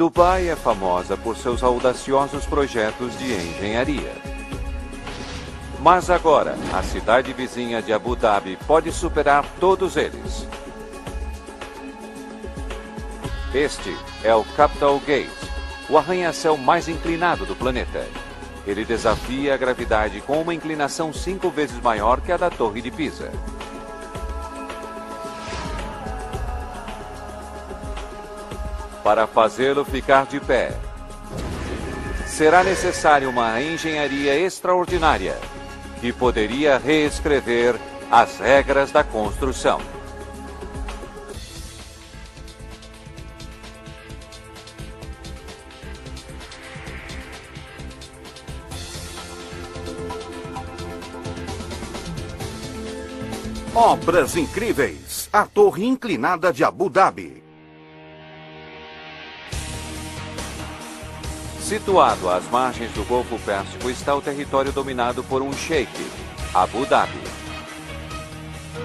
Dubai é famosa por seus audaciosos projetos de engenharia. Mas agora, a cidade vizinha de Abu Dhabi pode superar todos eles. Este é o Capital Gate, o arranha-céu mais inclinado do planeta. Ele desafia a gravidade com uma inclinação 5 vezes maior que a da Torre de Pisa. Para fazê-lo ficar de pé, será necessária uma engenharia extraordinária que poderia reescrever as regras da construção. Obras incríveis. A Torre Inclinada de Abu Dhabi. Situado às margens do Golfo Pérsico está o território dominado por um sheik, Abu Dhabi.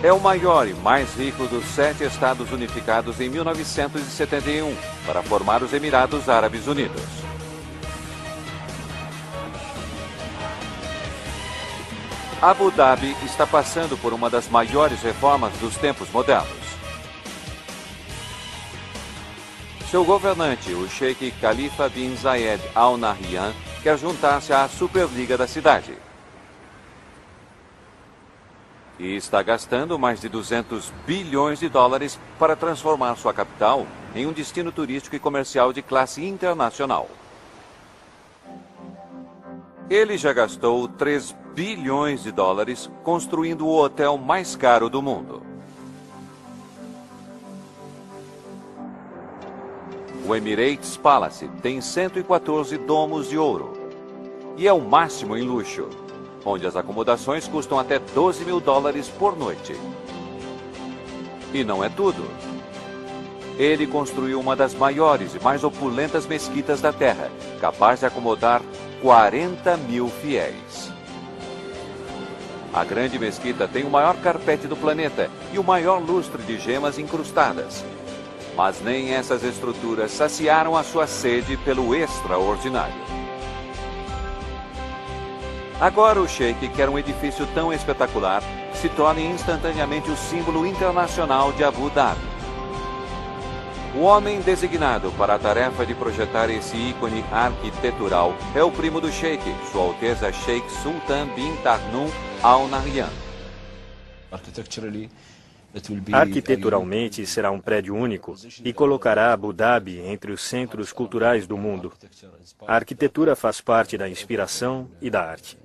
É o maior e mais rico dos 7 estados unificados em 1971 para formar os Emirados Árabes Unidos. Abu Dhabi está passando por uma das maiores reformas dos tempos modernos. Seu governante, o Sheikh Khalifa bin Zayed Al Nahyan, quer juntar-se à Superliga da cidade. E está gastando mais de 200 bilhões de dólares para transformar sua capital em um destino turístico e comercial de classe internacional. Ele já gastou 3 bilhões de dólares construindo o hotel mais caro do mundo. O Emirates Palace tem 114 domos de ouro e é o máximo em luxo, onde as acomodações custam até 12 mil dólares por noite. E não é tudo. Ele construiu uma das maiores e mais opulentas mesquitas da Terra, capaz de acomodar 40 mil fiéis. A grande mesquita tem o maior carpete do planeta e o maior lustre de gemas incrustadas. Mas nem essas estruturas saciaram a sua sede pelo extraordinário. Agora o Sheik quer um edifício tão espetacular que se torne instantaneamente o símbolo internacional de Abu Dhabi. O homem designado para a tarefa de projetar esse ícone arquitetural é o primo do Sheik, Sua Alteza Sheikh Sultan bin Tarnum Al Nahyan. Arquiteturalmente, será um prédio único e colocará Abu Dhabi entre os centros culturais do mundo. A arquitetura faz parte da inspiração e da arte.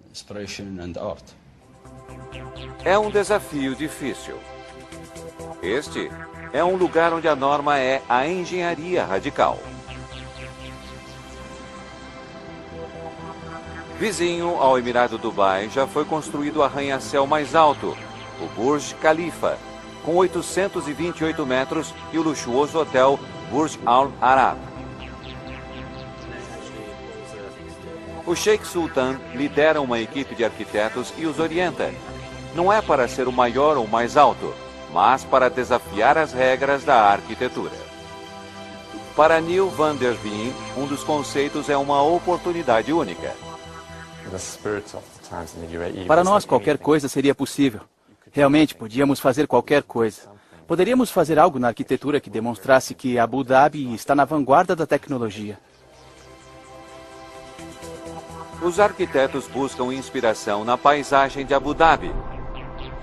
É um desafio difícil. Este é um lugar onde a norma é a engenharia radical. Vizinho ao Emirado Dubai, já foi construído o arranha-céu mais alto, o Burj Khalifa, com 828 metros, e o luxuoso hotel Burj Al Arab. O Sheikh Sultan lidera uma equipe de arquitetos e os orienta. Não é para ser o maior ou mais alto, mas para desafiar as regras da arquitetura. Para Neil van der Veen, um dos conceitos é uma oportunidade única. Para nós, qualquer coisa seria possível. Realmente, podíamos fazer qualquer coisa. Poderíamos fazer algo na arquitetura que demonstrasse que Abu Dhabi está na vanguarda da tecnologia. Os arquitetos buscam inspiração na paisagem de Abu Dhabi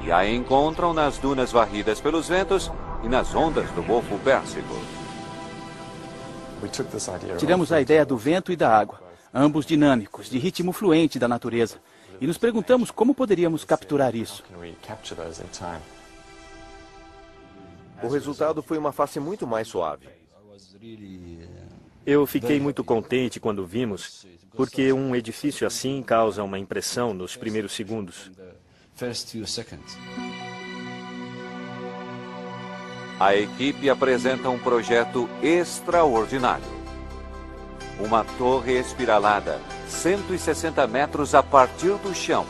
e a encontram nas dunas varridas pelos ventos e nas ondas do Golfo Pérsico. Tiramos a ideia do vento e da água, ambos dinâmicos, de ritmo fluente da natureza, e nos perguntamos como poderíamos capturar isso. O resultado foi uma face muito mais suave. Eu fiquei muito contente quando vimos, porque um edifício assim causa uma impressão nos primeiros segundos. A equipe apresenta um projeto extraordinário. Uma torre espiralada, 160 metros a partir do chão.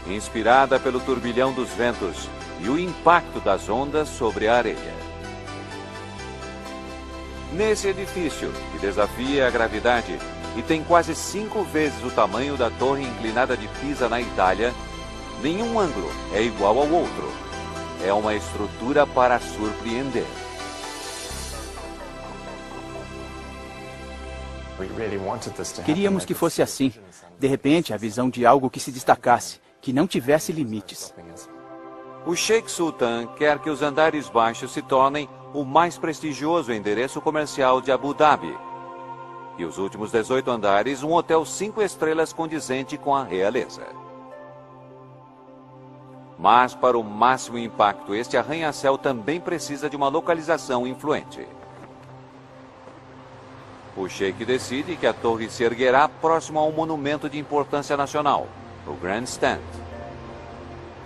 Inspirada pelo turbilhão dos ventos e o impacto das ondas sobre a areia. Nesse edifício, que desafia a gravidade e tem quase 5 vezes o tamanho da Torre Inclinada de Pisa na Itália, nenhum ângulo é igual ao outro. É uma estrutura para surpreender. Queríamos que fosse assim. De repente, a visão de algo que se destacasse, que não tivesse limites. O Sheikh Sultan quer que os andares baixos se tornem o mais prestigioso endereço comercial de Abu Dhabi. E os últimos 18 andares, um hotel 5 estrelas condizente com a realeza. Mas, para o máximo impacto, este arranha-céu também precisa de uma localização influente. O Sheikh decide que a torre se erguerá próximo a um monumento de importância nacional, o Grand Stand.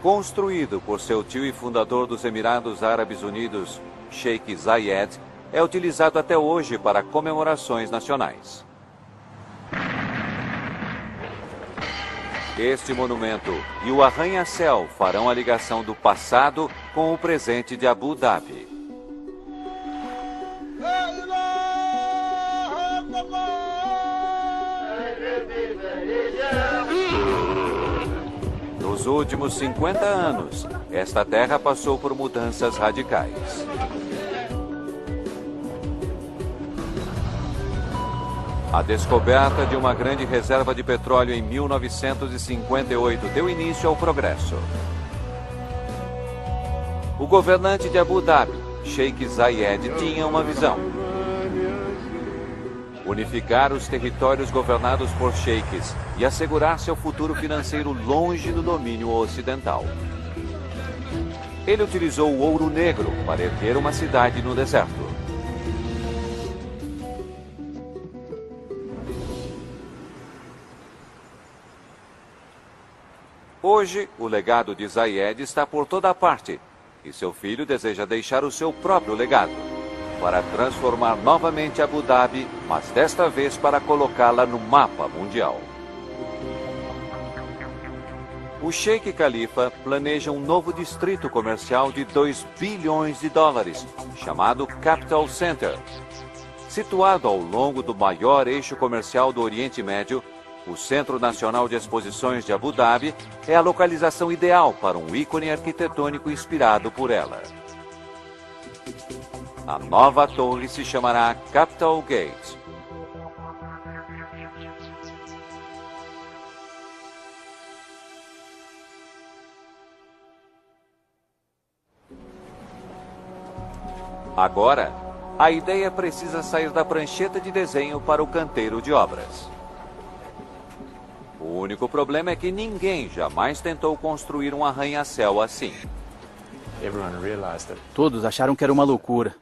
Construído por seu tio e fundador dos Emirados Árabes Unidos, Sheikh Zayed, é utilizado até hoje para comemorações nacionais. Este monumento e o arranha-céu farão a ligação do passado com o presente de Abu Dhabi. Nos últimos 50 anos, esta terra passou por mudanças radicais. A descoberta de uma grande reserva de petróleo em 1958 deu início ao progresso. O governante de Abu Dhabi, Sheikh Zayed, tinha uma visão: unificar os territórios governados por sheiks e assegurar seu futuro financeiro longe do domínio ocidental. Ele utilizou o ouro negro para erguer uma cidade no deserto. Hoje, o legado de Zayed está por toda parte, e seu filho deseja deixar o seu próprio legado, para transformar novamente Abu Dhabi, mas desta vez para colocá-la no mapa mundial. O Sheikh Khalifa planeja um novo distrito comercial de 2 bilhões de dólares, chamado Capital Center. Situado ao longo do maior eixo comercial do Oriente Médio, o Centro Nacional de Exposições de Abu Dhabi é a localização ideal para um ícone arquitetônico inspirado por ela. A nova torre se chamará Capital Gate. Agora, a ideia precisa sair da prancheta de desenho para o canteiro de obras. O único problema é que ninguém jamais tentou construir um arranha-céu assim. Todos acharam que era uma loucura.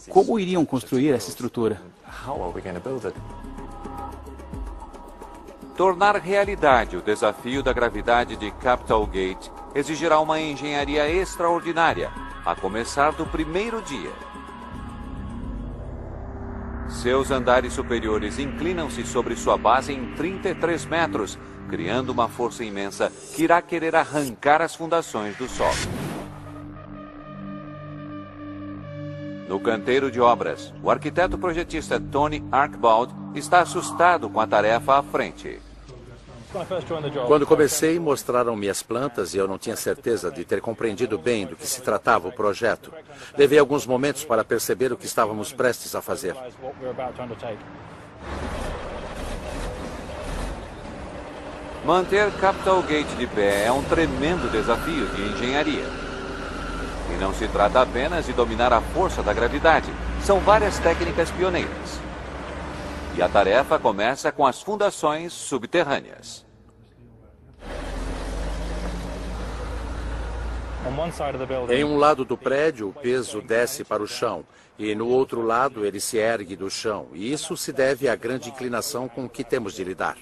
Como iriam construir essa estrutura? Tornar realidade o desafio da gravidade de Capital Gate exigirá uma engenharia extraordinária, a começar do primeiro dia. Seus andares superiores inclinam-se sobre sua base em 33 metros, criando uma força imensa que irá querer arrancar as fundações do solo. No canteiro de obras, o arquiteto projetista Tony Archibald está assustado com a tarefa à frente. Quando comecei, mostraram-me as plantas e eu não tinha certeza de ter compreendido bem do que se tratava o projeto. Levei alguns momentos para perceber o que estávamos prestes a fazer. Manter Capital Gate de pé é um tremendo desafio de engenharia. E não se trata apenas de dominar a força da gravidade. São várias técnicas pioneiras. E a tarefa começa com as fundações subterrâneas. Em um lado do prédio, o peso desce para o chão, e no outro lado ele se ergue do chão. E isso se deve à grande inclinação com que temos de lidar.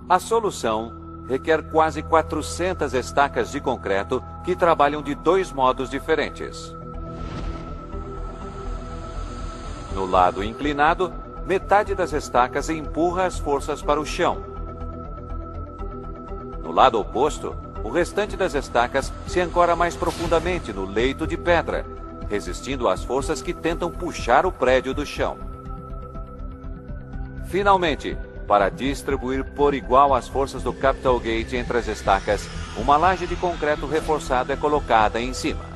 A solução requer quase 400 estacas de concreto que trabalham de 2 modos diferentes. No lado inclinado, metade das estacas empurra as forças para o chão. No lado oposto, o restante das estacas se ancora mais profundamente no leito de pedra, resistindo às forças que tentam puxar o prédio do chão. Finalmente, para distribuir por igual as forças do Capitol Gate entre as estacas, uma laje de concreto reforçado é colocada em cima.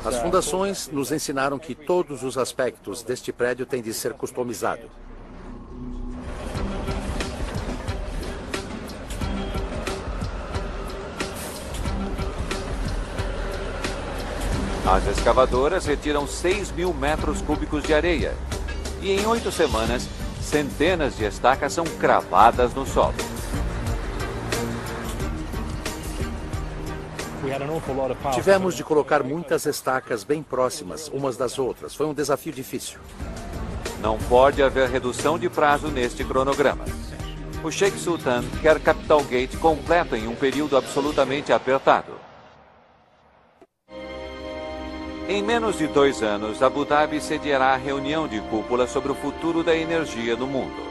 As fundações nos ensinaram que todos os aspectos deste prédio têm de ser customizados. As escavadoras retiram 6.000 metros cúbicos de areia. E em 8 semanas, centenas de estacas são cravadas no solo. Tivemos de colocar muitas estacas bem próximas umas das outras. Foi um desafio difícil. Não pode haver redução de prazo neste cronograma. O Sheikh Sultan quer Capitol Gate completo em um período absolutamente apertado. Em menos de 2 anos, Abu Dhabi sediará a reunião de cúpula sobre o futuro da energia no mundo.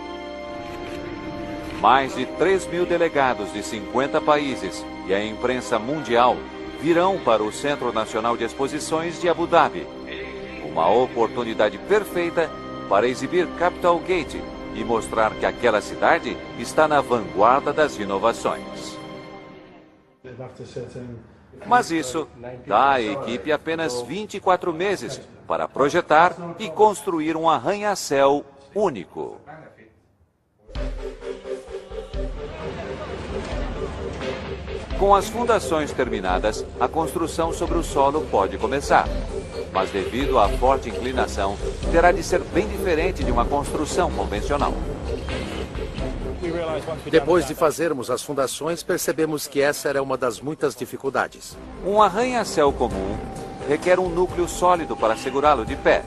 Mais de 3.000 delegados de 50 países e a imprensa mundial virão para o Centro Nacional de Exposições de Abu Dhabi. Uma oportunidade perfeita para exibir Capitol Gate e mostrar que aquela cidade está na vanguarda das inovações. Mas isso dá à equipe apenas 24 meses para projetar e construir um arranha-céu único. Com as fundações terminadas, a construção sobre o solo pode começar. Mas devido à forte inclinação, terá de ser bem diferente de uma construção convencional. Depois de fazermos as fundações, percebemos que essa era uma das muitas dificuldades. Um arranha-céu comum requer um núcleo sólido para segurá-lo de pé.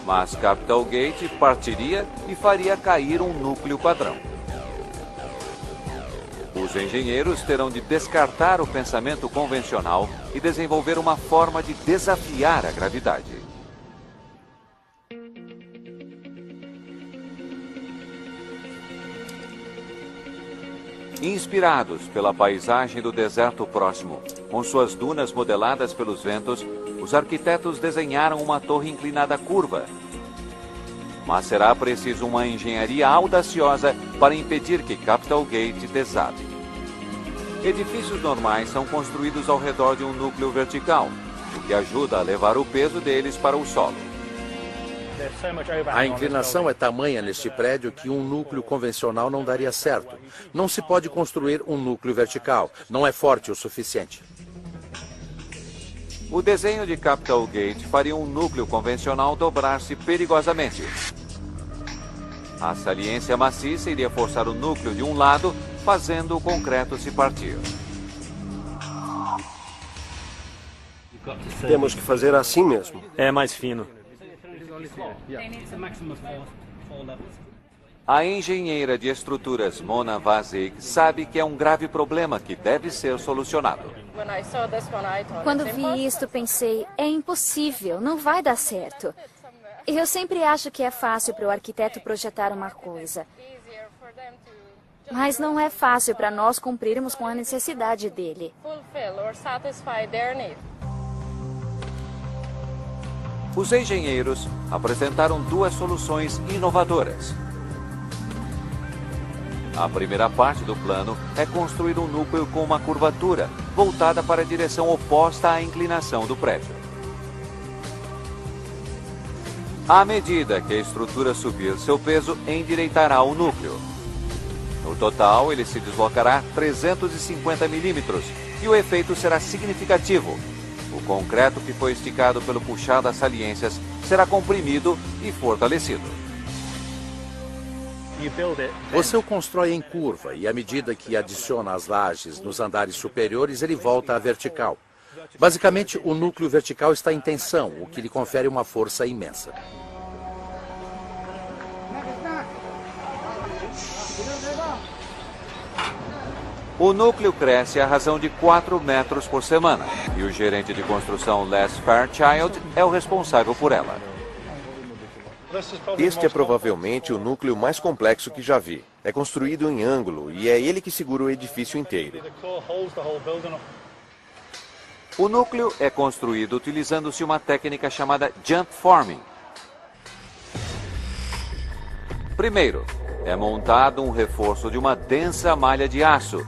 Mas Capitol Gate partiria e faria cair um núcleo padrão. Os engenheiros terão de descartar o pensamento convencional e desenvolver uma forma de desafiar a gravidade. Inspirados pela paisagem do deserto próximo, com suas dunas modeladas pelos ventos, os arquitetos desenharam uma torre inclinada curva. Mas será preciso uma engenharia audaciosa para impedir que Capitol Gate desabe. Edifícios normais são construídos ao redor de um núcleo vertical, o que ajuda a levar o peso deles para o solo. A inclinação é tamanha neste prédio que um núcleo convencional não daria certo. Não se pode construir um núcleo vertical. Não é forte o suficiente. O desenho de Capitol Gate faria um núcleo convencional dobrar-se perigosamente. A saliência maciça iria forçar o núcleo de um lado, fazendo o concreto se partir. Temos que fazer assim mesmo. É mais fino. A engenheira de estruturas Mona Vazik sabe que é um grave problema que deve ser solucionado. Quando vi isto, pensei, é impossível, não vai dar certo. Eu sempre acho que é fácil para o arquiteto projetar uma coisa. Mas não é fácil para nós cumprirmos com a necessidade dele. Os engenheiros apresentaram 2 soluções inovadoras. A primeira parte do plano é construir um núcleo com uma curvatura, voltada para a direção oposta à inclinação do prédio. À medida que a estrutura subir, seu peso endireitará o núcleo. No total, ele se deslocará 350 milímetros e o efeito será significativo. O concreto que foi esticado pelo puxar das saliências será comprimido e fortalecido. Você o constrói em curva e, à medida que adiciona as lajes nos andares superiores, ele volta à vertical. Basicamente, o núcleo vertical está em tensão, o que lhe confere uma força imensa. O núcleo cresce à razão de 4 metros por semana e o gerente de construção Les Fairchild é o responsável por ela. Este é provavelmente o núcleo mais complexo que já vi. É construído em ângulo e é ele que segura o edifício inteiro. O núcleo é construído utilizando-se uma técnica chamada jump forming. Primeiro, é montado um reforço de uma densa malha de aço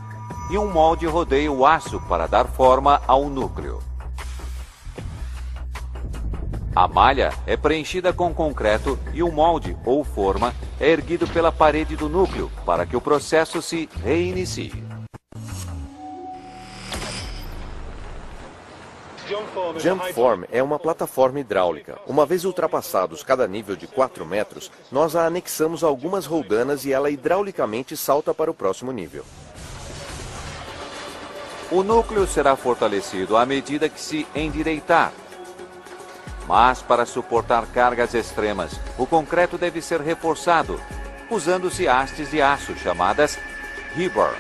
e um molde rodeia o aço para dar forma ao núcleo. A malha é preenchida com concreto e o molde, ou forma, é erguido pela parede do núcleo para que o processo se reinicie. Jump Form é uma plataforma hidráulica. Uma vez ultrapassados cada nível de 4 metros, nós a anexamos a algumas roldanas e ela hidraulicamente salta para o próximo nível. O núcleo será fortalecido à medida que se endireitar. Mas para suportar cargas extremas, o concreto deve ser reforçado, usando-se hastes de aço chamadas rebar.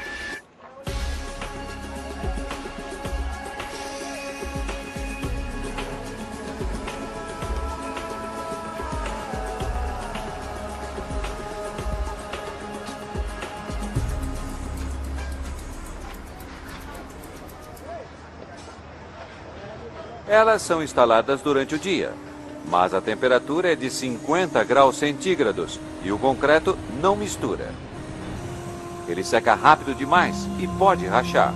Elas são instaladas durante o dia, mas a temperatura é de 50 graus centígrados e o concreto não mistura. Ele seca rápido demais e pode rachar.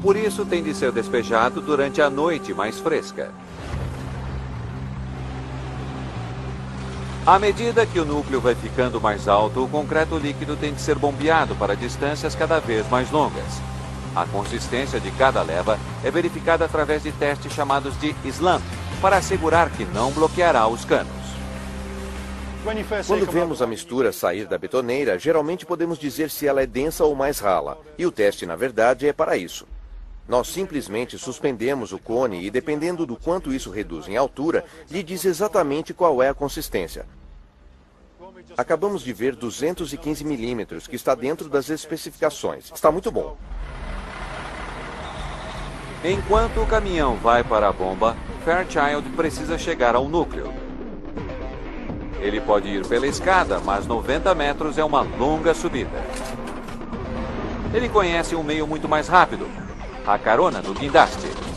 Por isso tem de ser despejado durante a noite mais fresca. À medida que o núcleo vai ficando mais alto, o concreto líquido tem de ser bombeado para distâncias cada vez mais longas. A consistência de cada leva é verificada através de testes chamados de slump, para assegurar que não bloqueará os canos. Quando vemos a mistura sair da betoneira, geralmente podemos dizer se ela é densa ou mais rala, e o teste, na verdade, é para isso. Nós simplesmente suspendemos o cone e, dependendo do quanto isso reduz em altura, lhe diz exatamente qual é a consistência. Acabamos de ver 215 milímetros, que está dentro das especificações. Está muito bom. Enquanto o caminhão vai para a bomba, Fairchild precisa chegar ao núcleo. Ele pode ir pela escada, mas 90 metros é uma longa subida. Ele conhece um meio muito mais rápido, a carona no guindaste.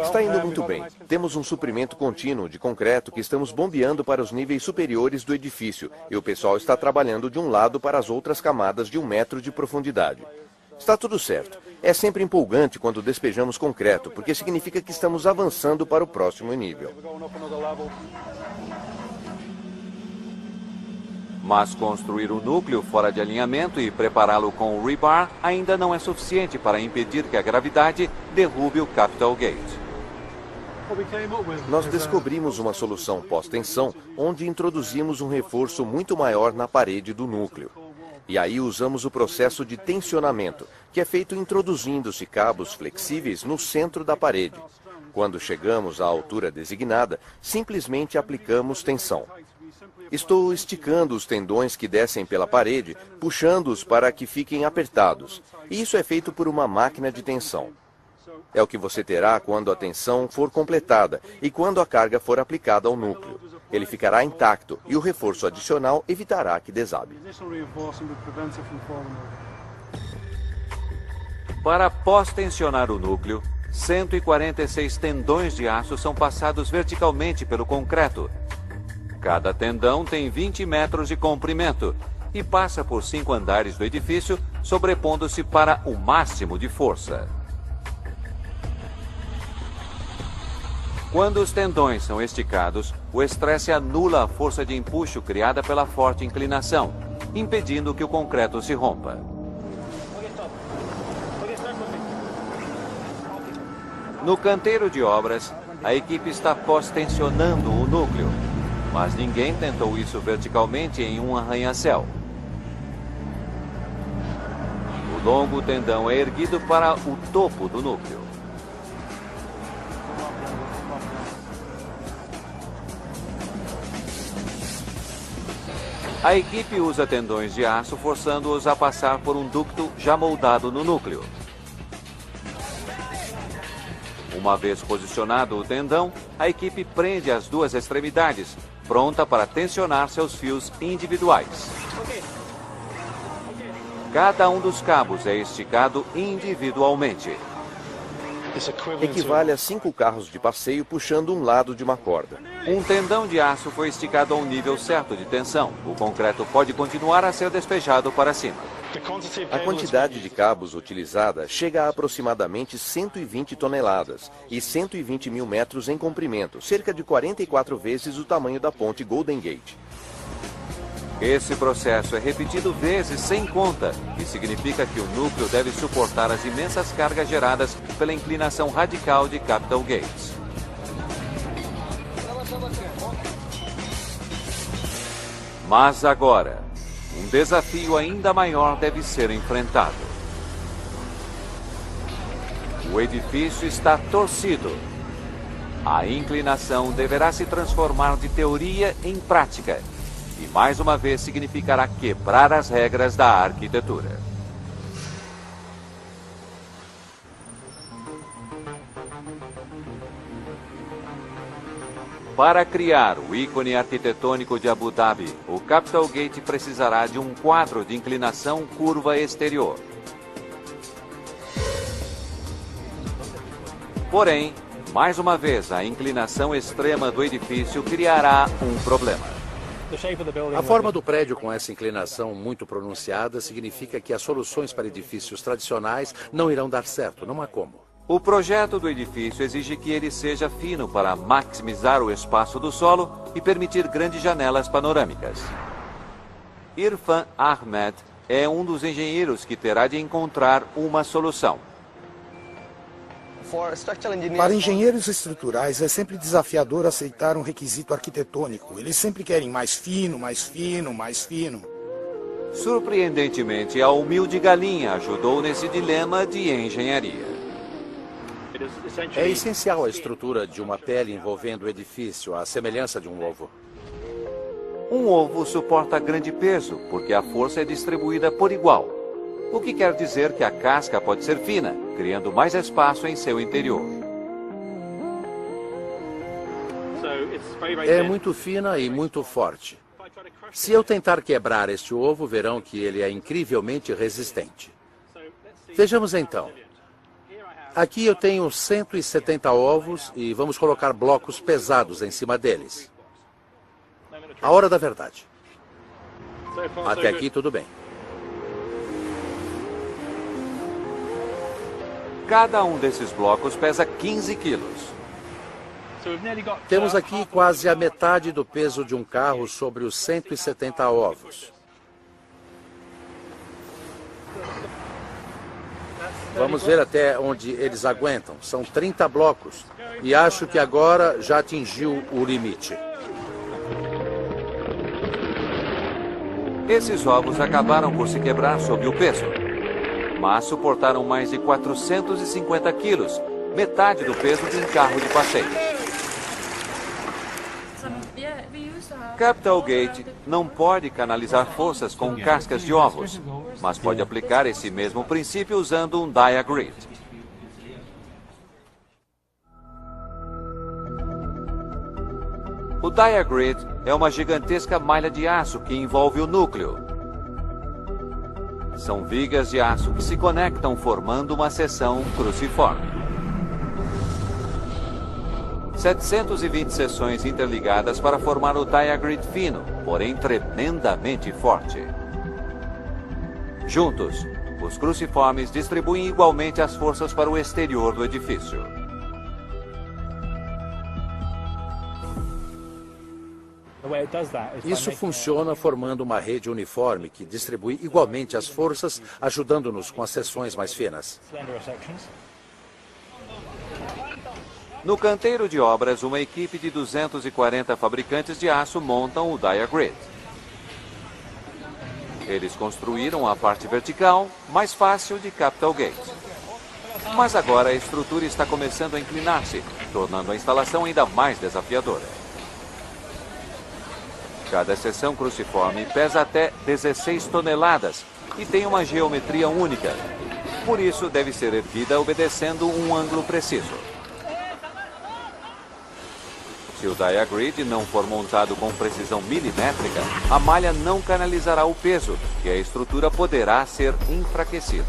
Está indo muito bem. Temos um suprimento contínuo de concreto que estamos bombeando para os níveis superiores do edifício e o pessoal está trabalhando de um lado para as outras camadas de 1 metro de profundidade. Está tudo certo. É sempre empolgante quando despejamos concreto, porque significa que estamos avançando para o próximo nível. Mas construir o núcleo fora de alinhamento e prepará-lo com o rebar ainda não é suficiente para impedir que a gravidade derrube o Capitol Gate. Nós descobrimos uma solução pós-tensão, onde introduzimos um reforço muito maior na parede do núcleo. E aí usamos o processo de tensionamento, que é feito introduzindo-se cabos flexíveis no centro da parede. Quando chegamos à altura designada, simplesmente aplicamos tensão. Estou esticando os tendões que descem pela parede, puxando-os para que fiquem apertados. E isso é feito por uma máquina de tensão. É o que você terá quando a tensão for completada e quando a carga for aplicada ao núcleo. Ele ficará intacto e o reforço adicional evitará que desabe. Para pós-tensionar o núcleo, 146 tendões de aço são passados verticalmente pelo concreto. Cada tendão tem 20 metros de comprimento e passa por 5 andares do edifício, sobrepondo-se para o máximo de força. Quando os tendões são esticados, o estresse anula a força de empuxo criada pela forte inclinação, impedindo que o concreto se rompa. No canteiro de obras, a equipe está pós-tensionando o núcleo, mas ninguém tentou isso verticalmente em um arranha-céu. O longo tendão é erguido para o topo do núcleo. A equipe usa tendões de aço, forçando-os a passar por um ducto já moldado no núcleo. Uma vez posicionado o tendão, a equipe prende as duas extremidades, pronta para tensionar seus fios individuais. Cada um dos cabos é esticado individualmente. Equivale a 5 carros de passeio puxando um lado de uma corda. Um tendão de aço foi esticado a um nível certo de tensão. O concreto pode continuar a ser despejado para cima. A quantidade de cabos utilizada chega a aproximadamente 120 toneladas e 120 mil metros em comprimento, cerca de 44 vezes o tamanho da ponte Golden Gate. Esse processo é repetido vezes sem conta, e significa que o núcleo deve suportar as imensas cargas geradas pela inclinação radical de Capital Gates. Mas agora, um desafio ainda maior deve ser enfrentado. O edifício está torcido. A inclinação deverá se transformar de teoria em prática. E mais uma vez significará quebrar as regras da arquitetura. Para criar o ícone arquitetônico de Abu Dhabi, o Capital Gate precisará de um quadro de inclinação curva exterior. Porém, mais uma vez, a inclinação extrema do edifício criará um problema. A forma do prédio com essa inclinação muito pronunciada significa que as soluções para edifícios tradicionais não irão dar certo, não há como. O projeto do edifício exige que ele seja fino para maximizar o espaço do solo e permitir grandes janelas panorâmicas. Irfan Ahmed é um dos engenheiros que terá de encontrar uma solução. Para engenheiros estruturais, é sempre desafiador aceitar um requisito arquitetônico. Eles sempre querem mais fino, mais fino, mais fino. Surpreendentemente, a humilde galinha ajudou nesse dilema de engenharia. É essencial a estrutura de uma pele envolvendo o edifício, à semelhança de um ovo. Um ovo suporta grande peso, porque a força é distribuída por igual. O que quer dizer que a casca pode ser fina, criando mais espaço em seu interior. É muito fina e muito forte. Se eu tentar quebrar este ovo, verão que ele é incrivelmente resistente. Vejamos então. Aqui eu tenho 170 ovos e vamos colocar blocos pesados em cima deles. A hora da verdade. Até aqui tudo bem. Cada um desses blocos pesa 15 quilos. Temos aqui quase a metade do peso de um carro sobre os 170 ovos. Vamos ver até onde eles aguentam. São 30 blocos. E acho que agora já atingiu o limite. Esses ovos acabaram por se quebrar sob o peso. Mas suportaram mais de 450 quilos, metade do peso de um carro de passeio. Capital Gate não pode canalizar forças com cascas de ovos, mas pode aplicar esse mesmo princípio usando um dia grid. O dia grid é uma gigantesca malha de aço que envolve o núcleo. São vigas de aço que se conectam formando uma seção cruciforme. 720 seções interligadas para formar o dia grid fino, porém tremendamente forte. Juntos, os cruciformes distribuem igualmente as forças para o exterior do edifício. Isso funciona formando uma rede uniforme que distribui igualmente as forças, ajudando-nos com as seções mais finas. No canteiro de obras, uma equipe de 240 fabricantes de aço montam o dia grid. Eles construíram a parte vertical, mais fácil, de Capital Gate. Mas agora a estrutura está começando a inclinar-se, tornando a instalação ainda mais desafiadora. Cada seção cruciforme pesa até 16 toneladas e tem uma geometria única. Por isso, deve ser erguida obedecendo um ângulo preciso. Se o diagrid não for montado com precisão milimétrica, a malha não canalizará o peso e a estrutura poderá ser enfraquecida.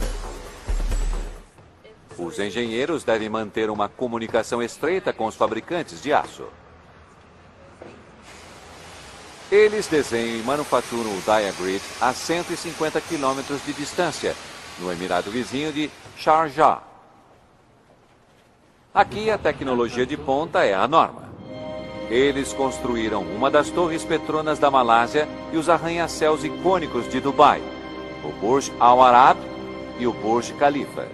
Os engenheiros devem manter uma comunicação estreita com os fabricantes de aço. Eles desenham e manufaturam o diagrid a 150 quilômetros de distância, no emirado vizinho de Sharjah. Aqui a tecnologia de ponta é a norma. Eles construíram uma das torres Petronas da Malásia e os arranha-céus icônicos de Dubai, o Burj Al Arab e o Burj Khalifa.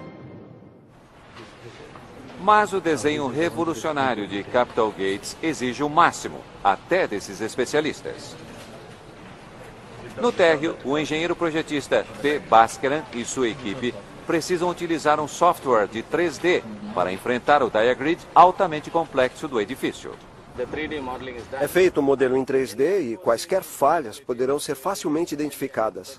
Mas o desenho revolucionário de Capital Gates exige o máximo, até desses especialistas. No térreo, o engenheiro projetista P. Bhaskaran e sua equipe precisam utilizar um software de 3D para enfrentar o diagrid altamente complexo do edifício. É feito um modelo em 3D e quaisquer falhas poderão ser facilmente identificadas.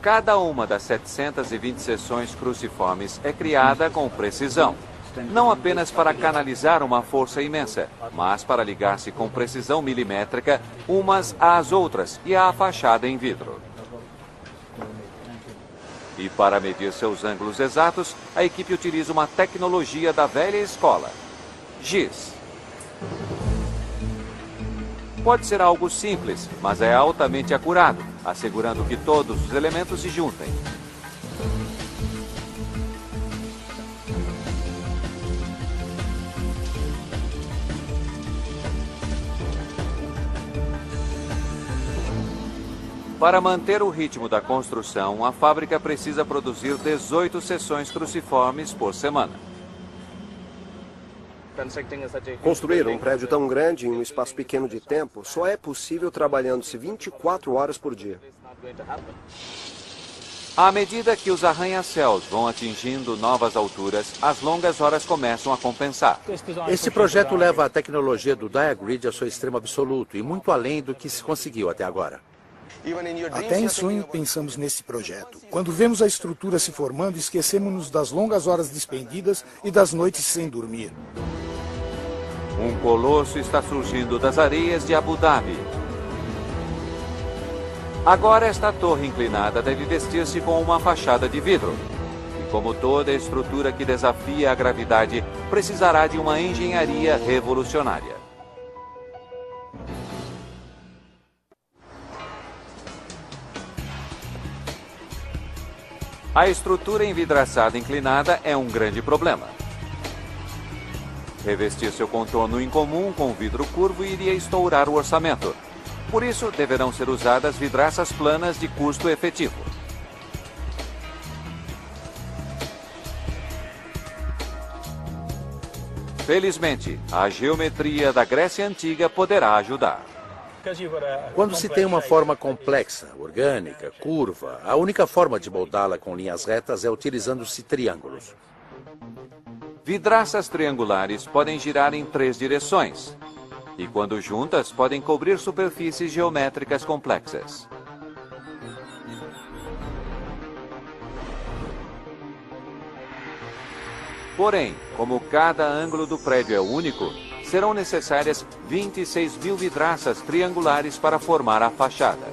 Cada uma das 720 seções cruciformes é criada com precisão. Não apenas para canalizar uma força imensa, mas para ligar-se com precisão milimétrica umas às outras e à fachada em vidro. E para medir seus ângulos exatos, a equipe utiliza uma tecnologia da velha escola, giz. Pode ser algo simples, mas é altamente acurado, assegurando que todos os elementos se juntem. Para manter o ritmo da construção, a fábrica precisa produzir 18 seções cruciformes por semana. Construir um prédio tão grande em um espaço pequeno de tempo só é possível trabalhando-se 24 horas por dia. À medida que os arranha-céus vão atingindo novas alturas, as longas horas começam a compensar. Este projeto leva a tecnologia do diagrid ao seu extremo absoluto e muito além do que se conseguiu até agora. Até em sonho pensamos nesse projeto. Quando vemos a estrutura se formando, esquecemos-nos das longas horas despendidas e das noites sem dormir. Um colosso está surgindo das areias de Abu Dhabi. Agora esta torre inclinada deve vestir-se com uma fachada de vidro. E como toda estrutura que desafia a gravidade, precisará de uma engenharia revolucionária. A estrutura envidraçada inclinada é um grande problema. Revestir seu contorno incomum com vidro curvo iria estourar o orçamento. Por isso, deverão ser usadas vidraças planas de custo efetivo. Felizmente, a geometria da Grécia Antiga poderá ajudar. Quando se tem uma forma complexa, orgânica, curva, a única forma de moldá-la com linhas retas é utilizando-se triângulos. Vidraças triangulares podem girar em 3 direções. E quando juntas, podem cobrir superfícies geométricas complexas. Porém, como cada ângulo do prédio é único, serão necessárias 26 mil vidraças triangulares para formar a fachada.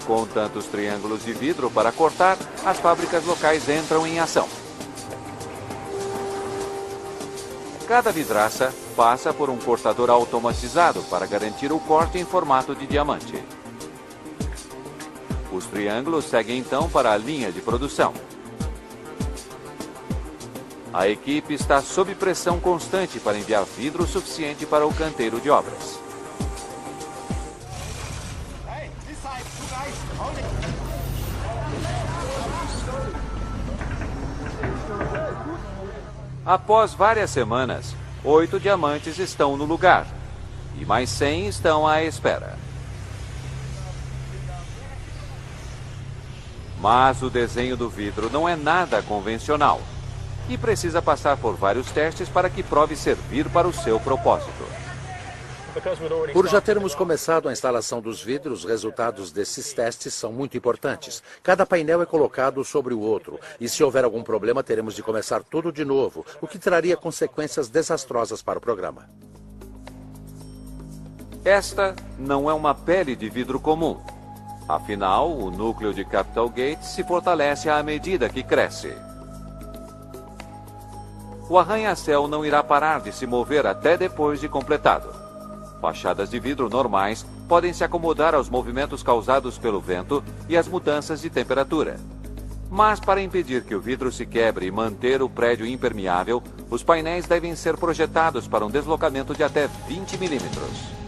Com tantos triângulos de vidro para cortar, as fábricas locais entram em ação. Cada vidraça passa por um cortador automatizado para garantir o corte em formato de diamante. Os triângulos seguem então para a linha de produção. A equipe está sob pressão constante para enviar vidro suficiente para o canteiro de obras. Após várias semanas, 8 diamantes estão no lugar e mais 100 estão à espera. Mas o desenho do vidro não é nada convencional. e precisa passar por vários testes para que prove servir para o seu propósito. Por já termos começado a instalação dos vidros, os resultados desses testes são muito importantes. Cada painel é colocado sobre o outro, e se houver algum problema, teremos de começar tudo de novo, o que traria consequências desastrosas para o programa. Esta não é uma pele de vidro comum. Afinal, o núcleo de Capital Gates se fortalece à medida que cresce. O arranha-céu não irá parar de se mover até depois de completado. Fachadas de vidro normais podem se acomodar aos movimentos causados pelo vento e às mudanças de temperatura. Mas para impedir que o vidro se quebre e manter o prédio impermeável, os painéis devem ser projetados para um deslocamento de até 20 milímetros.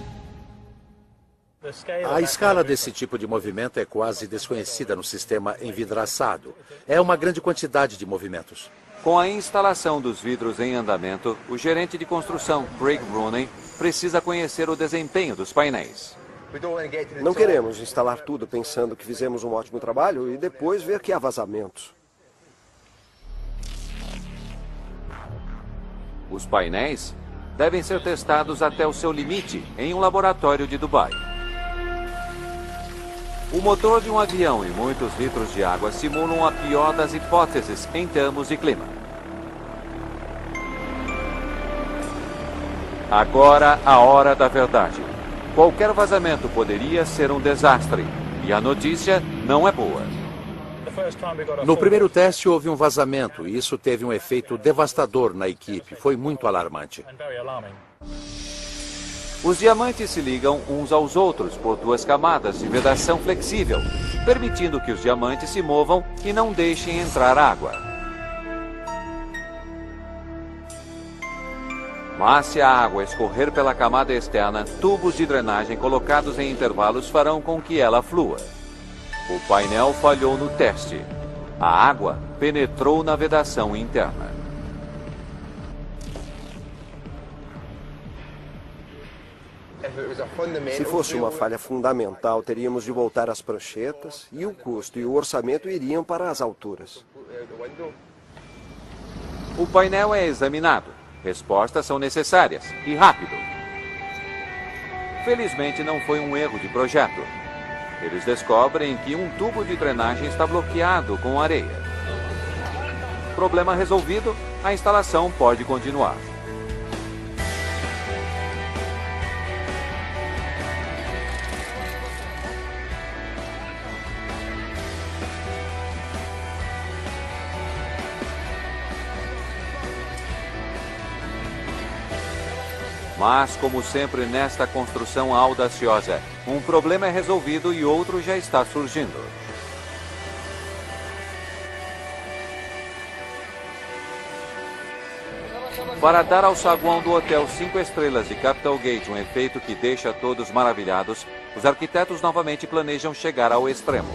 A escala desse tipo de movimento é quase desconhecida no sistema envidraçado. É uma grande quantidade de movimentos. Com a instalação dos vidros em andamento, o gerente de construção, Craig Rooney, precisa conhecer o desempenho dos painéis. Não queremos instalar tudo pensando que fizemos um ótimo trabalho e depois ver que há vazamentos. Os painéis devem ser testados até o seu limite em um laboratório de Dubai. O motor de um avião e muitos litros de água simulam a pior das hipóteses em termos de clima. Agora a hora da verdade. Qualquer vazamento poderia ser um desastre, e a notícia não é boa. No primeiro teste houve um vazamento e isso teve um efeito devastador na equipe. Foi muito alarmante. Os diamantes se ligam uns aos outros por duas camadas de vedação flexível, permitindo que os diamantes se movam e não deixem entrar água. Mas se a água escorrer pela camada externa, tubos de drenagem colocados em intervalos farão com que ela flua. O painel falhou no teste. A água penetrou na vedação interna. Se fosse uma falha fundamental, teríamos de voltar às pranchetas e o custo e o orçamento iriam para as alturas. O painel é examinado. Respostas são necessárias e rápido. Felizmente não foi um erro de projeto. Eles descobrem que um tubo de drenagem está bloqueado com areia. Problema resolvido, a instalação pode continuar. Mas, como sempre nesta construção audaciosa, um problema é resolvido e outro já está surgindo. Para dar ao saguão do Hotel 5 Estrelas de Capital Gate um efeito que deixa todos maravilhados, os arquitetos novamente planejam chegar ao extremo.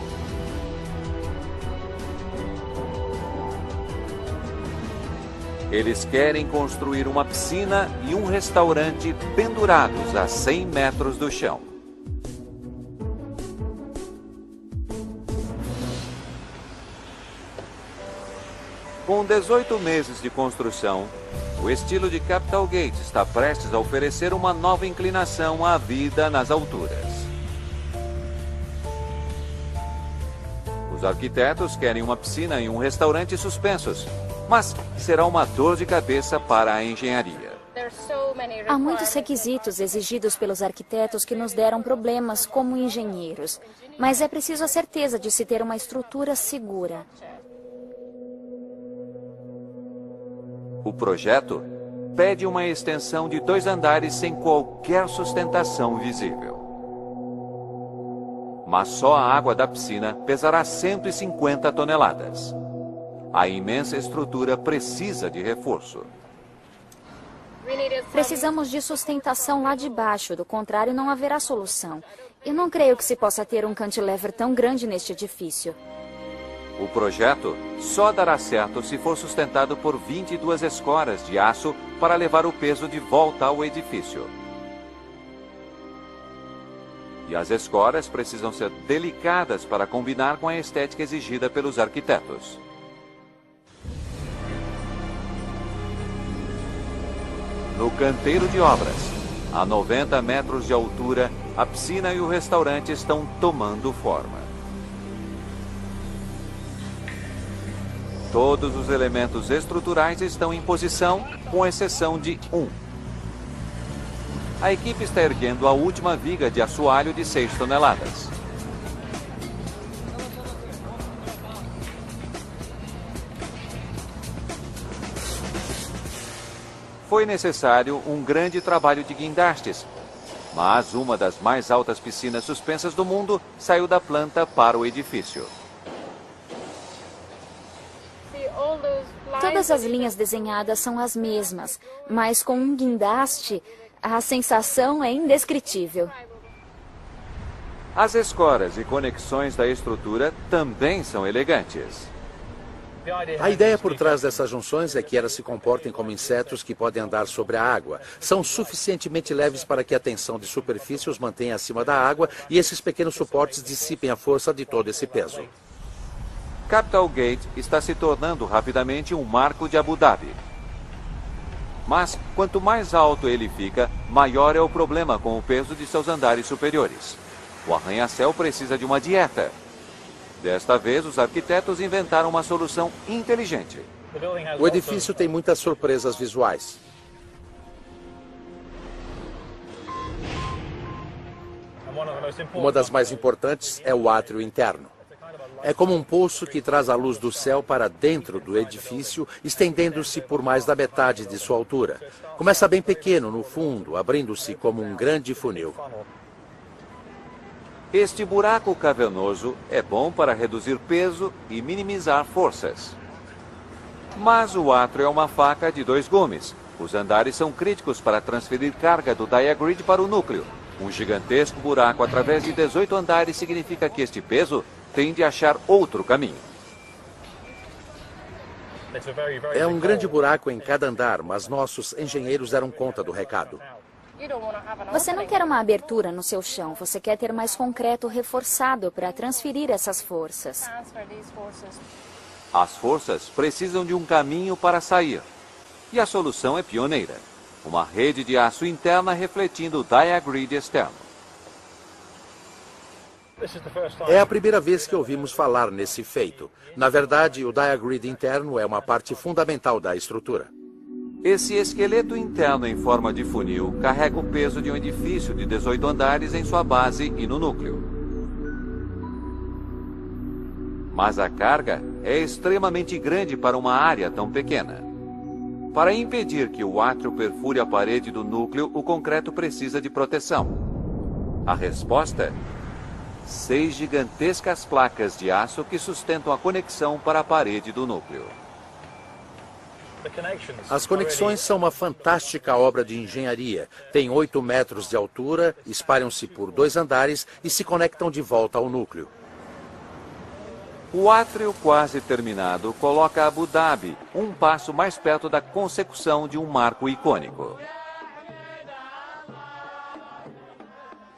Eles querem construir uma piscina e um restaurante pendurados a 100 metros do chão. Com 18 meses de construção, o estilo de Capital Gate está prestes a oferecer uma nova inclinação à vida nas alturas. Os arquitetos querem uma piscina e um restaurante suspensos, mas será uma dor de cabeça para a engenharia. Há muitos requisitos exigidos pelos arquitetos que nos deram problemas como engenheiros, mas é preciso a certeza de se ter uma estrutura segura. O projeto pede uma extensão de 2 andares sem qualquer sustentação visível. Mas só a água da piscina pesará 150 toneladas. A imensa estrutura precisa de reforço. Precisamos de sustentação lá de baixo, do contrário não haverá solução. Eu não creio que se possa ter um cantilever tão grande neste edifício. O projeto só dará certo se for sustentado por 22 escoras de aço para levar o peso de volta ao edifício. E as escoras precisam ser delicadas para combinar com a estética exigida pelos arquitetos. No canteiro de obras, a 90 metros de altura, a piscina e o restaurante estão tomando forma. Todos os elementos estruturais estão em posição, com exceção de um. A equipe está erguendo a última viga de assoalho de 6 toneladas. Foi necessário um grande trabalho de guindastes, mas uma das mais altas piscinas suspensas do mundo saiu da planta para o edifício. Todas as linhas desenhadas são as mesmas, mas com um guindaste, a sensação é indescritível. As escoras e conexões da estrutura também são elegantes. A ideia por trás dessas junções é que elas se comportem como insetos que podem andar sobre a água. São suficientemente leves para que a tensão de superfície os mantenha acima da água e esses pequenos suportes dissipem a força de todo esse peso. Capital Gate está se tornando rapidamente um marco de Abu Dhabi. Mas, quanto mais alto ele fica, maior é o problema com o peso de seus andares superiores. O arranha-céu precisa de uma dieta. Desta vez, os arquitetos inventaram uma solução inteligente. O edifício tem muitas surpresas visuais. Uma das mais importantes é o átrio interno. É como um poço que traz a luz do céu para dentro do edifício, estendendo-se por mais da metade de sua altura. Começa bem pequeno no fundo, abrindo-se como um grande funil. Este buraco cavernoso é bom para reduzir peso e minimizar forças. Mas o átrio é uma faca de 2 gumes. Os andares são críticos para transferir carga do diagrid para o núcleo. Um gigantesco buraco através de 18 andares significa que este peso tem de achar outro caminho. É um grande buraco em cada andar, mas nossos engenheiros deram conta do recado. Você não quer uma abertura no seu chão, você quer ter mais concreto reforçado para transferir essas forças. As forças precisam de um caminho para sair. E a solução é pioneira. Uma rede de aço interna refletindo o diagrid externo. É a primeira vez que ouvimos falar nesse feito. Na verdade, o diagrid interno é uma parte fundamental da estrutura. Esse esqueleto interno em forma de funil carrega o peso de um edifício de 18 andares em sua base e no núcleo. Mas a carga é extremamente grande para uma área tão pequena. Para impedir que o átrio perfure a parede do núcleo, o concreto precisa de proteção. A resposta? 6 gigantescas placas de aço que sustentam a conexão para a parede do núcleo. As conexões são uma fantástica obra de engenharia. Tem 8 metros de altura, espalham-se por 2 andares e se conectam de volta ao núcleo. O átrio quase terminado coloca Abu Dhabi um passo mais perto da consecução de um marco icônico.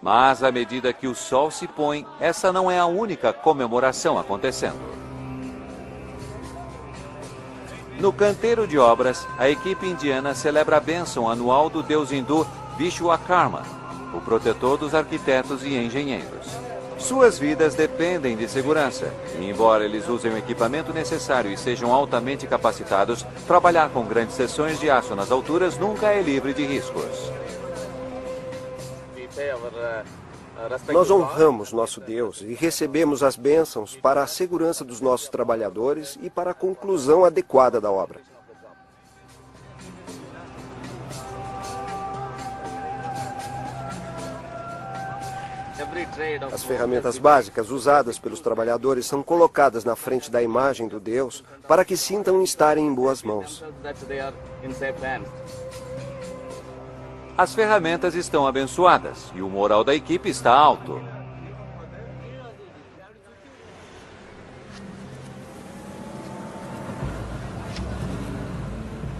Mas à medida que o sol se põe, essa não é a única comemoração acontecendo. No canteiro de obras, a equipe indiana celebra a bênção anual do deus hindu Vishwakarma, o protetor dos arquitetos e engenheiros. Suas vidas dependem de segurança, e embora eles usem o equipamento necessário e sejam altamente capacitados, trabalhar com grandes seções de aço nas alturas nunca é livre de riscos. Nós honramos nosso Deus e recebemos as bênçãos para a segurança dos nossos trabalhadores e para a conclusão adequada da obra. As ferramentas básicas usadas pelos trabalhadores são colocadas na frente da imagem do Deus para que sintam estarem em boas mãos. As ferramentas estão abençoadas e o moral da equipe está alto.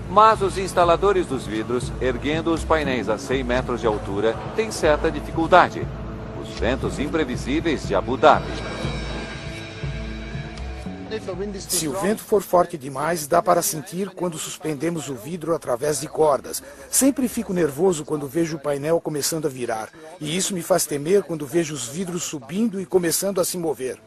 Mas os instaladores dos vidros, erguendo os painéis a 100 metros de altura, têm certa dificuldade. Os ventos imprevisíveis de Abu Dhabi. Se o vento for forte demais, dá para sentir quando suspendemos o vidro através de cordas. Sempre fico nervoso quando vejo o painel começando a virar. E isso me faz temer quando vejo os vidros subindo e começando a se mover.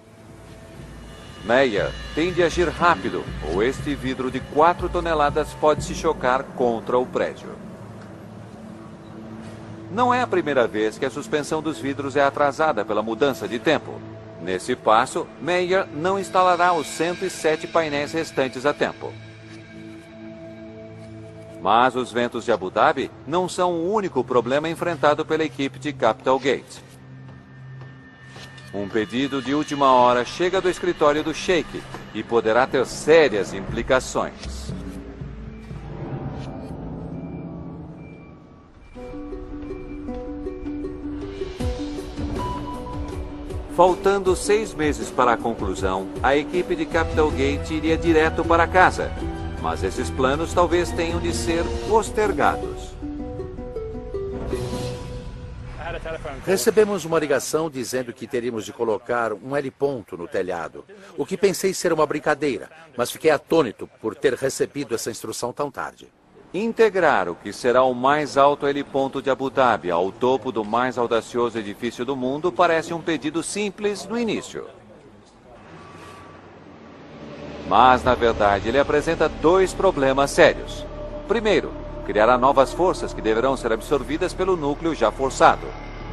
Meyer tem de agir rápido, ou este vidro de 4 toneladas pode se chocar contra o prédio. Não é a primeira vez que a suspensão dos vidros é atrasada pela mudança de tempo. Nesse passo, Meyer não instalará os 107 painéis restantes a tempo. Mas os ventos de Abu Dhabi não são o único problema enfrentado pela equipe de Capital Gate. Um pedido de última hora chega do escritório do Sheikh e poderá ter sérias implicações. Faltando 6 meses para a conclusão, a equipe de Capital Gate iria direto para casa. Mas esses planos talvez tenham de ser postergados. Recebemos uma ligação dizendo que teríamos de colocar um heliponto no telhado. O que pensei ser uma brincadeira, mas fiquei atônito por ter recebido essa instrução tão tarde. Integrar o que será o mais alto heliponto de Abu Dhabi ao topo do mais audacioso edifício do mundo parece um pedido simples no início. Mas, na verdade, ele apresenta 2 problemas sérios. Primeiro, criará novas forças que deverão ser absorvidas pelo núcleo já forçado.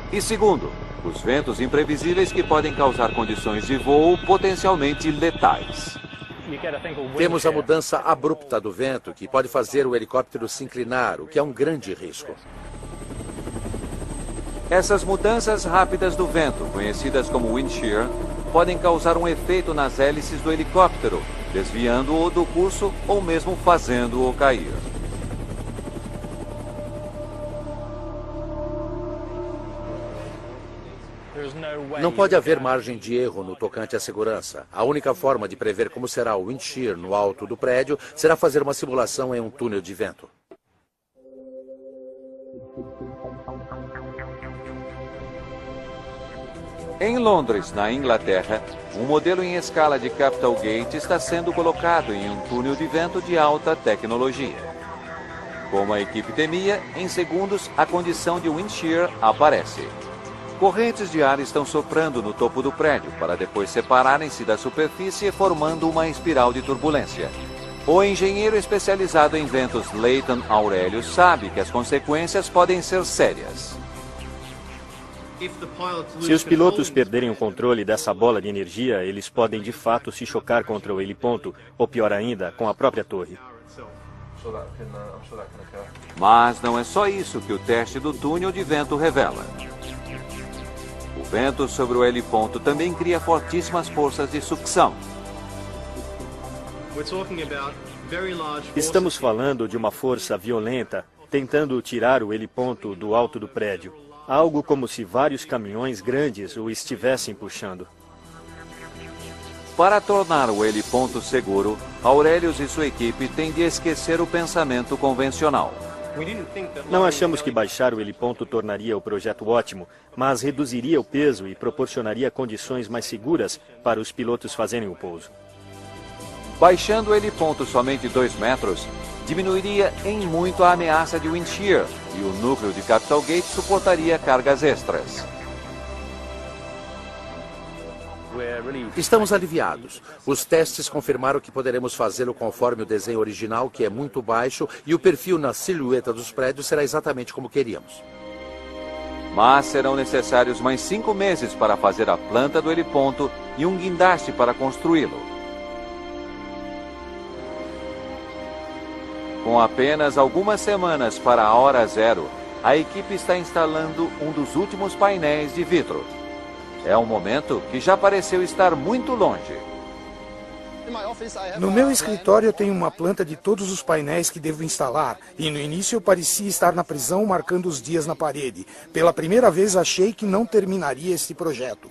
E segundo, os ventos imprevisíveis que podem causar condições de voo potencialmente letais. Temos a mudança abrupta do vento, que pode fazer o helicóptero se inclinar, o que é um grande risco. Essas mudanças rápidas do vento, conhecidas como wind shear, podem causar um efeito nas hélices do helicóptero, desviando-o do curso ou mesmo fazendo-o cair. Não pode haver margem de erro no tocante à segurança. A única forma de prever como será o wind shear no alto do prédio será fazer uma simulação em um túnel de vento. Em Londres, na Inglaterra, um modelo em escala de Capital Gate está sendo colocado em um túnel de vento de alta tecnologia. Como a equipe temia, em segundos a condição de wind shear aparece. Correntes de ar estão soprando no topo do prédio para depois separarem-se da superfície formando uma espiral de turbulência. O engenheiro especializado em ventos Leighton Aurelius sabe que as consequências podem ser sérias. Se os pilotos perderem o controle dessa bola de energia, eles podem de fato se chocar contra o heliponto, ou pior ainda, com a própria torre. Mas não é só isso que o teste do túnel de vento revela. O vento sobre o heliponto também cria fortíssimas forças de sucção. Estamos falando de uma força violenta tentando tirar o heliponto do alto do prédio. Algo como se vários caminhões grandes o estivessem puxando. Para tornar o heliponto seguro, Aurelius e sua equipe têm de esquecer o pensamento convencional. Não achamos que baixar o heliponto tornaria o projeto ótimo, mas reduziria o peso e proporcionaria condições mais seguras para os pilotos fazerem o pouso. Baixando o heliponto somente 2 metros, diminuiria em muito a ameaça de wind shear e o núcleo de Capital Gate suportaria cargas extras. Estamos aliviados. Os testes confirmaram que poderemos fazê-lo conforme o desenho original, que é muito baixo, e o perfil na silhueta dos prédios será exatamente como queríamos. Mas serão necessários mais 5 meses para fazer a planta do heliponto e um guindaste para construí-lo. Com apenas algumas semanas para a hora zero, a equipe está instalando um dos últimos painéis de vidro. É um momento que já pareceu estar muito longe. No meu escritório eu tenho uma planta de todos os painéis que devo instalar, e no início eu parecia estar na prisão marcando os dias na parede. Pela primeira vez achei que não terminaria esse projeto.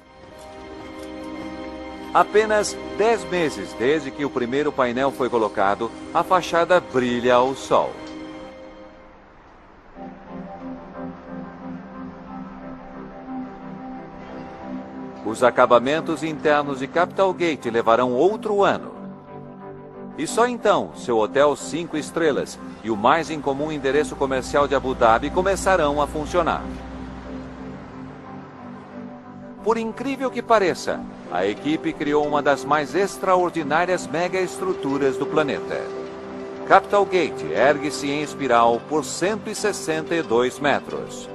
Apenas 10 meses desde que o primeiro painel foi colocado, a fachada brilha ao sol. Os acabamentos internos de Capital Gate levarão outro ano. E só então, seu hotel 5 estrelas e o mais incomum endereço comercial de Abu Dhabi começarão a funcionar. Por incrível que pareça, a equipe criou uma das mais extraordinárias megaestruturas do planeta. Capital Gate ergue-se em espiral por 162 metros.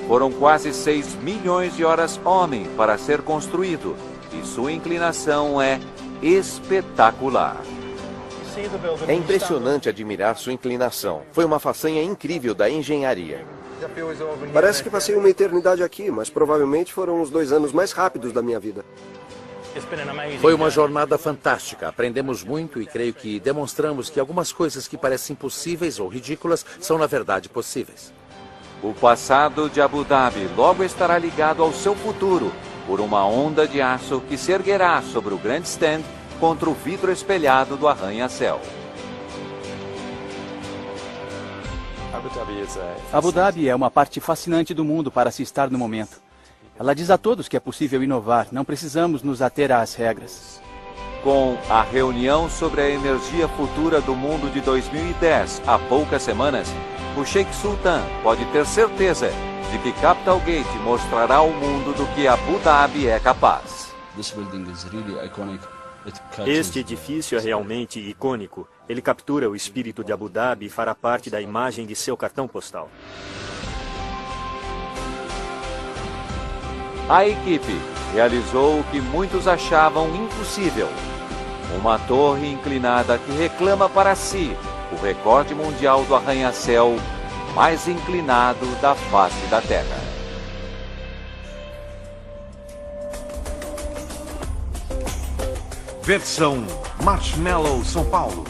Foram quase 6 milhões de horas-homem para ser construído, e sua inclinação é espetacular. É impressionante admirar sua inclinação. Foi uma façanha incrível da engenharia. Parece que passei uma eternidade aqui, mas provavelmente foram os 2 anos mais rápidos da minha vida. Foi uma jornada fantástica. Aprendemos muito e creio que demonstramos que algumas coisas que parecem impossíveis ou ridículas são, na verdade, possíveis. O passado de Abu Dhabi logo estará ligado ao seu futuro por uma onda de aço que se erguerá sobre o grandstand contra o vidro espelhado do arranha-céu. Abu Dhabi é uma parte fascinante do mundo para se estar no momento. Ela diz a todos que é possível inovar, não precisamos nos ater às regras. Com a reunião sobre a energia futura do mundo de 2010 há poucas semanas, o Sheikh Sultan pode ter certeza de que Capital Gate mostrará ao mundo do que Abu Dhabi é capaz. Este edifício é realmente icônico. Ele captura o espírito de Abu Dhabi e fará parte da imagem de seu cartão postal. A equipe realizou o que muitos achavam impossível. Uma torre inclinada que reclama para si o recorde mundial do arranha-céu mais inclinado da face da Terra. Versão Marshmallow São Paulo.